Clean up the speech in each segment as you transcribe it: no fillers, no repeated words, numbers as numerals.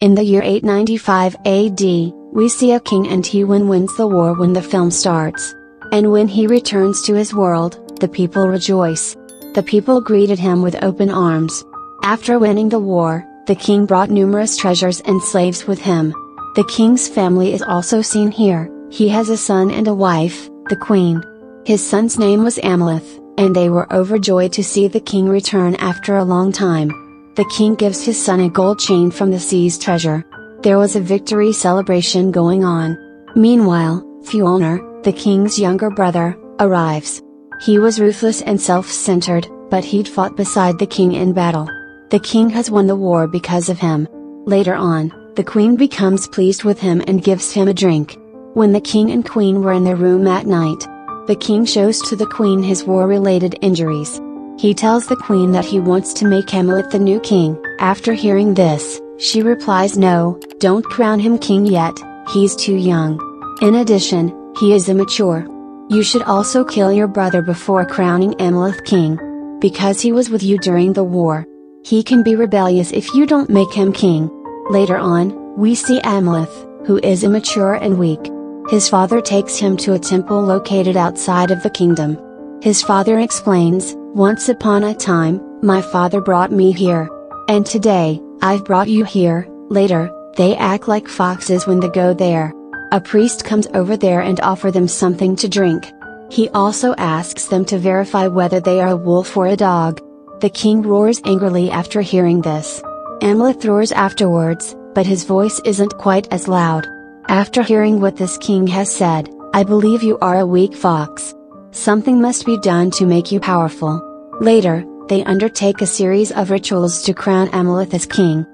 In the year 895 AD, we see a king and he wins the war when the film starts. And when he returns to his world, the people rejoice. The people greeted him with open arms. After winning the war, the king brought numerous treasures and slaves with him. The king's family is also seen here. He has a son and a wife, the queen. His son's name was Amleth, and they were overjoyed to see the king return after a long time. The king gives his son a gold chain from the sea's treasure. There was a victory celebration going on. Meanwhile, Fjolnir, the king's younger brother, arrives. He was ruthless and self-centered, but he'd fought beside the king in battle. The king has won the war because of him. Later on, the queen becomes pleased with him and gives him a drink. When the king and queen were in their room at night, the king shows to the queen his war-related injuries. He tells the queen that he wants to make Amleth the new king. After hearing this, she replies, "No, don't crown him king yet, he's too young. In addition, he is immature. You should also kill your brother before crowning Amleth king. Because he was with you during the war. He can be rebellious if you don't make him king." Later on, we see Amleth, who is immature and weak. His father takes him to a temple located outside of the kingdom. His father explains, "Once upon a time, my father brought me here. And today, I've brought you here." Later, they act like foxes when they go there. A priest comes over there and offers them something to drink. He also asks them to verify whether they are a wolf or a dog. The king roars angrily after hearing this. Amleth roars afterwards, but his voice isn't quite as loud. After hearing what this king has said, "I believe you are a weak fox. Something must be done to make you powerful." Later, they undertake a series of rituals to crown Amleth as king.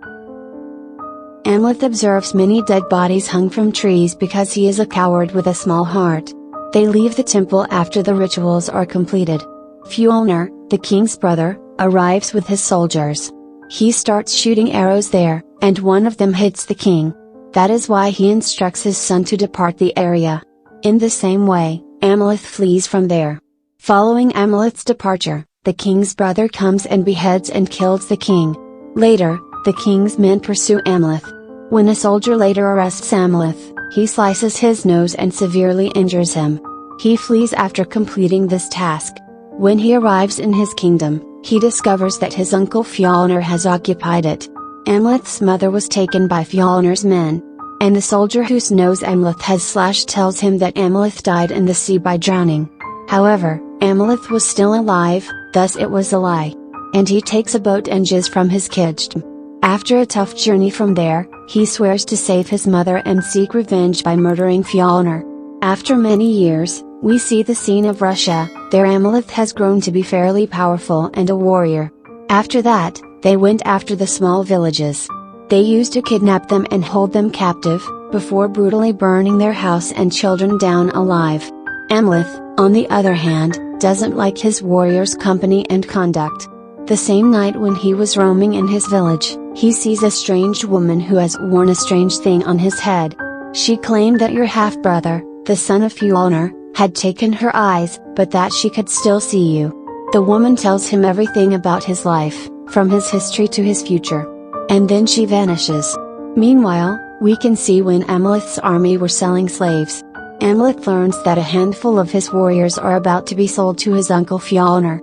Amleth observes many dead bodies hung from trees because he is a coward with a small heart. They leave the temple after the rituals are completed. Fjolnir, the king's brother, arrives with his soldiers. He starts shooting arrows there, and one of them hits the king. That is why he instructs his son to depart the area. In the same way, Amleth flees from there. Following Amleth's departure, the king's brother comes and beheads and kills the king. Later, the king's men pursue Amleth. When a soldier later arrests Amleth, he slices his nose and severely injures him. He flees after completing this task. When he arrives in his kingdom, he discovers that his uncle Fjolnir has occupied it. Amleth's mother was taken by Fjolnir's men. And the soldier whose nose Amleth has slashed tells him that Amleth died in the sea by drowning. However, Amleth was still alive, thus it was a lie. And he takes a boat and jiz from his kingdom. After a tough journey from there, he swears to save his mother and seek revenge by murdering Fjolnir. After many years, we see the scene of Russia. There Amleth has grown to be fairly powerful and a warrior. After that, they went after the small villages. They used to kidnap them and hold them captive, before brutally burning their house and children down alive. Amleth, on the other hand, doesn't like his warriors' company and conduct. The same night when he was roaming in his village, he sees a strange woman who has worn a strange thing on his head. She claimed that your half-brother, the son of Fjolnir, had taken her eyes, but that she could still see you. The woman tells him everything about his life, from his history to his future. And then she vanishes. Meanwhile, we can see when Amleth's army were selling slaves. Amleth learns that a handful of his warriors are about to be sold to his uncle Fjolnir.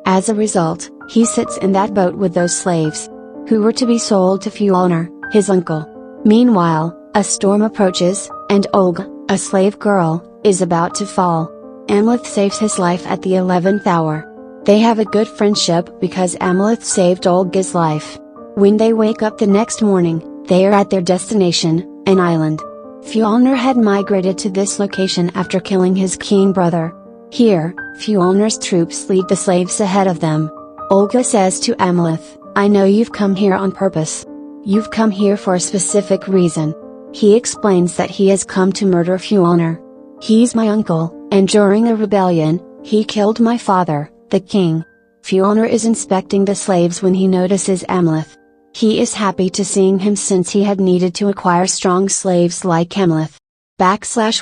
As a result, he sits in that boat with those slaves, who were to be sold to Fjolnir, his uncle. Meanwhile, a storm approaches, and Olga, a slave girl, is about to fall. Amleth saves his life at the 11th hour. They have a good friendship because Amleth saved Olga's life. When they wake up the next morning, they are at their destination, an island. Fjolnir had migrated to this location after killing his king brother. Here, Fjolnir's troops lead the slaves ahead of them. Olga says to Amleth, "I know you've come here on purpose. You've come here for a specific reason." He explains that he has come to murder Fjolnir. "He's my uncle, and during a rebellion, he killed my father, the king." Fjolnir is inspecting the slaves when he notices Amleth. He is happy to seeing him since he had needed to acquire strong slaves like Amleth.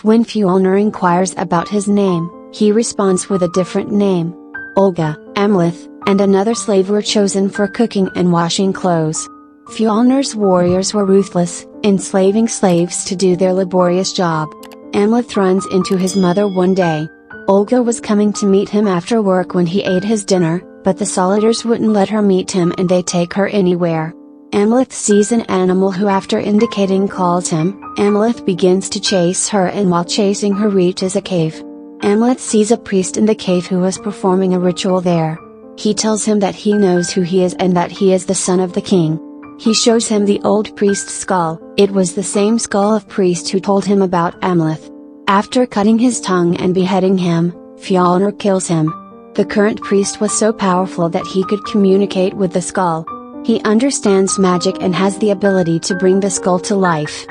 When Fjolnir inquires about his name, he responds with a different name. Olga, Amleth, and another slave were chosen for cooking and washing clothes. Fjolnir's warriors were ruthless, enslaving slaves to do their laborious job. Amleth runs into his mother one day. Olga was coming to meet him after work when he ate his dinner, but the soldiers wouldn't let her meet him and they take her anywhere. Amleth sees an animal who, after indicating, calls him. Amleth begins to chase her, and while chasing her reaches a cave. Amleth sees a priest in the cave who was performing a ritual there. He tells him that he knows who he is and that he is the son of the king. He shows him the old priest's skull. It was the same skull of priest who told him about Amleth. After cutting his tongue and beheading him, Fjolnir kills him. The current priest was so powerful that he could communicate with the skull. He understands magic and has the ability to bring the skull to life.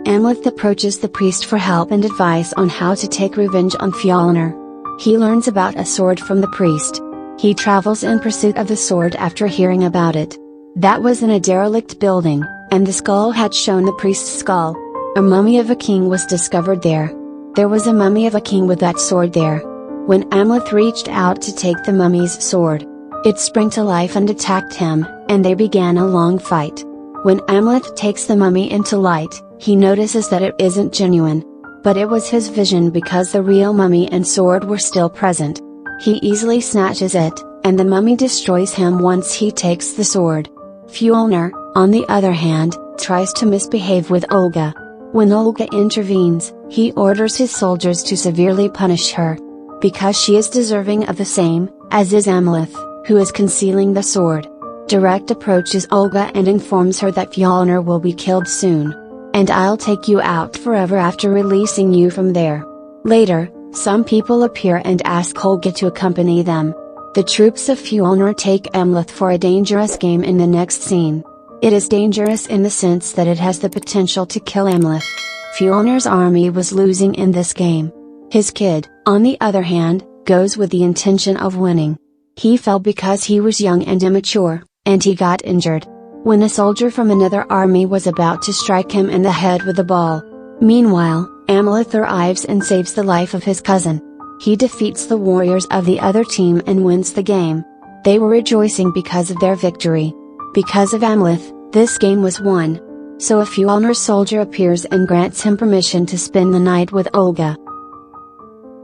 Amleth approaches the priest for help and advice on how to take revenge on Fjolnir. He learns about a sword from the priest. He travels in pursuit of the sword after hearing about it. That was in a derelict building, and the skull had shown the priest's skull. A mummy of a king was discovered there. There was a mummy of a king with that sword there. When Amleth reached out to take the mummy's sword, it sprang to life and attacked him, and they began a long fight. When Amleth takes the mummy into light, he notices that it isn't genuine. But it was his vision because the real mummy and sword were still present. He easily snatches it, and the mummy destroys him once he takes the sword. Fjolnir, on the other hand, tries to misbehave with Olga. When Olga intervenes, he orders his soldiers to severely punish her. Because she is deserving of the same, as is Amleth, who is concealing the sword. Direct approaches Olga and informs her that Fjolnir will be killed soon. And I'll take you out forever after releasing you from there. Later, some people appear and ask Olga to accompany them. The troops of Fjolnir take Amleth for a dangerous game in the next scene. It is dangerous in the sense that it has the potential to kill Amleth. Fjolnir's army was losing in this game. His kid, on the other hand, goes with the intention of winning. He fell because he was young and immature, and he got injured. When a soldier from another army was about to strike him in the head with a ball. Meanwhile, Amleth arrives and saves the life of his cousin. He defeats the warriors of the other team and wins the game. They were rejoicing because of their victory. Because of Amleth, this game was won. So a Fjolnir soldier appears and grants him permission to spend the night with Olga.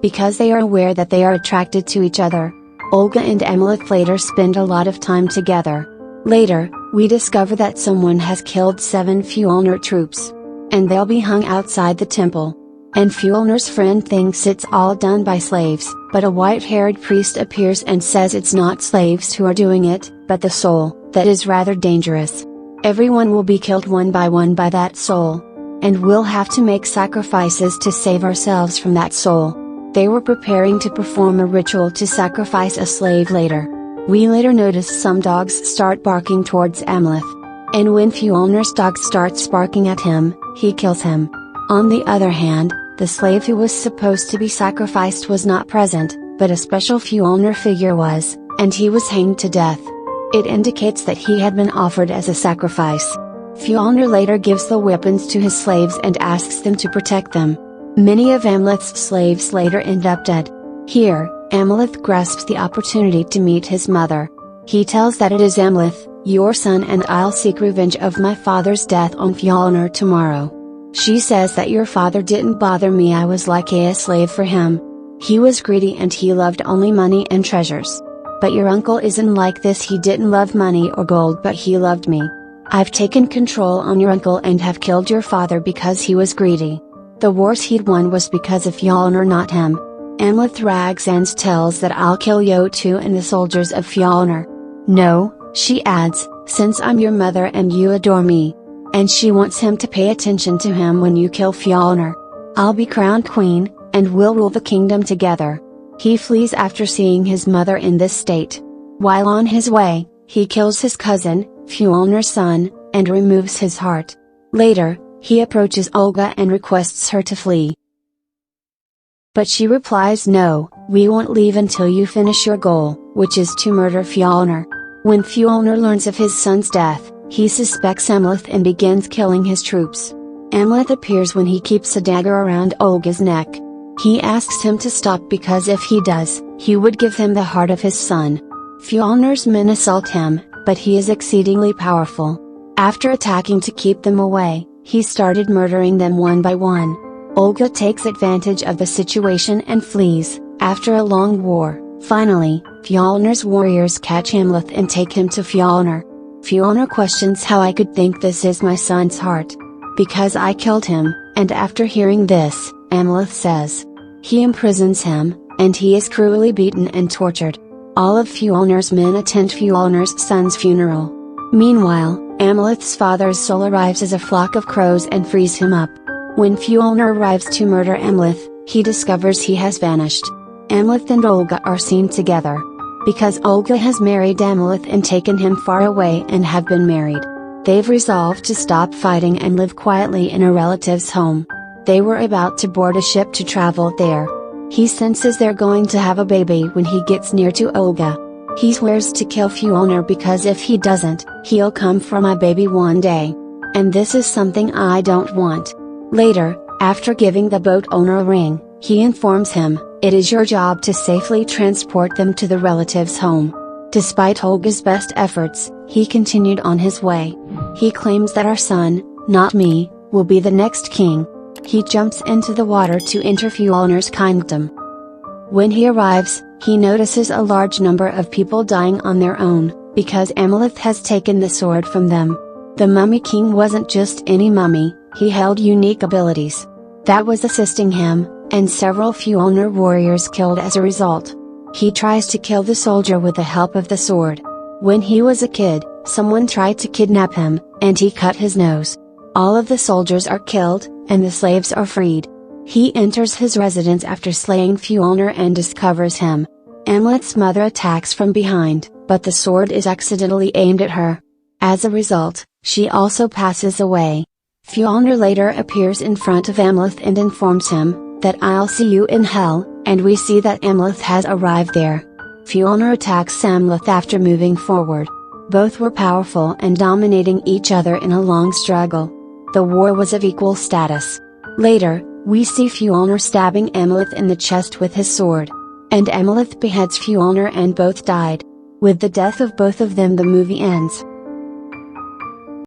Because they are aware that they are attracted to each other, Olga and Amleth later spend a lot of time together. Later, we discover that someone has killed 7 Fjolnir troops. And they'll be hung outside the temple. And Fjolnir's friend thinks it's all done by slaves, but a white-haired priest appears and says it's not slaves who are doing it, but the soul, that is rather dangerous. Everyone will be killed one by that soul. And we'll have to make sacrifices to save ourselves from that soul. They were preparing to perform a ritual to sacrifice a slave later. We later notice some dogs start barking towards Amleth. And when Fjolnir's dog starts barking at him, he kills him. On the other hand, the slave who was supposed to be sacrificed was not present, but a special Fjolnir figure was, and he was hanged to death. It indicates that he had been offered as a sacrifice. Fjolnir later gives the weapons to his slaves and asks them to protect them. Many of Amleth's slaves later end up dead. Here, Amleth grasps the opportunity to meet his mother. He tells that it is Amleth, your son, and I'll seek revenge of my father's death on Fjolnir tomorrow. She says that your father didn't bother me, I was like a slave for him. He was greedy and he loved only money and treasures. But your uncle isn't like this, he didn't love money or gold but he loved me. I've taken control on your uncle and have killed your father because he was greedy. The wars he'd won was because of Fjolnir, not him. Amleth rags and tells that I'll kill you too and the soldiers of Fjolnir. No, she adds, since I'm your mother and you adore me. And she wants him to pay attention to him when you kill Fjolnir. I'll be crowned queen, and we'll rule the kingdom together. He flees after seeing his mother in this state. While on his way, he kills his cousin, Fjolnir's son, and removes his heart. Later, he approaches Olga and requests her to flee. But she replies, no, we won't leave until you finish your goal, which is to murder Fjolnir. When Fjolnir learns of his son's death, he suspects Amleth and begins killing his troops. Amleth appears when he keeps a dagger around Olga's neck. He asks him to stop because if he does, he would give him the heart of his son. Fjolnir's men assault him, but he is exceedingly powerful. After attacking to keep them away, he started murdering them one by one. Olga takes advantage of the situation and flees. After a long war, finally, Fjolnir's warriors catch Amleth and take him to Fjolnir. Fjolnir questions how I could think this is my son's heart. Because I killed him, and after hearing this, Amleth says. He imprisons him, and he is cruelly beaten and tortured. All of Fjolnir's men attend Fjolnir's son's funeral. Meanwhile, Amleth's father's soul arrives as a flock of crows and frees him up. When Fjolnir arrives to murder Amleth, he discovers he has vanished. Amleth and Olga are seen together. Because Olga has married Amleth and taken him far away and have been married. They've resolved to stop fighting and live quietly in a relative's home. They were about to board a ship to travel there. He senses they're going to have a baby when he gets near to Olga. He swears to kill Fjolnir because if he doesn't, he'll come for my baby one day. And this is something I don't want. Later, after giving the boat owner a ring, he informs him, it is your job to safely transport them to the relative's home. Despite Olga's best efforts, he continued on his way. He claims that our son, not me, will be the next king. He jumps into the water to enter Fjolnir's kingdom. When he arrives, he notices a large number of people dying on their own, because Amleth has taken the sword from them. The mummy king wasn't just any mummy, he held unique abilities. That was assisting him, and several Fjolnir warriors killed as a result. He tries to kill the soldier with the help of the sword. When he was a kid, someone tried to kidnap him, and he cut his nose. All of the soldiers are killed, and the slaves are freed. He enters his residence after slaying Fjolnir and discovers him. Amleth's mother attacks from behind, but the sword is accidentally aimed at her. As a result, she also passes away. Fjolnir later appears in front of Amleth and informs him, that I'll see you in hell, and we see that Amleth has arrived there. Fjolnir attacks Amleth after moving forward. Both were powerful and dominating each other in a long struggle. The war was of equal status. Later, we see Fjolnir stabbing Amleth in the chest with his sword. And Amleth beheads Fjolnir and both died. With the death of both of them the movie ends.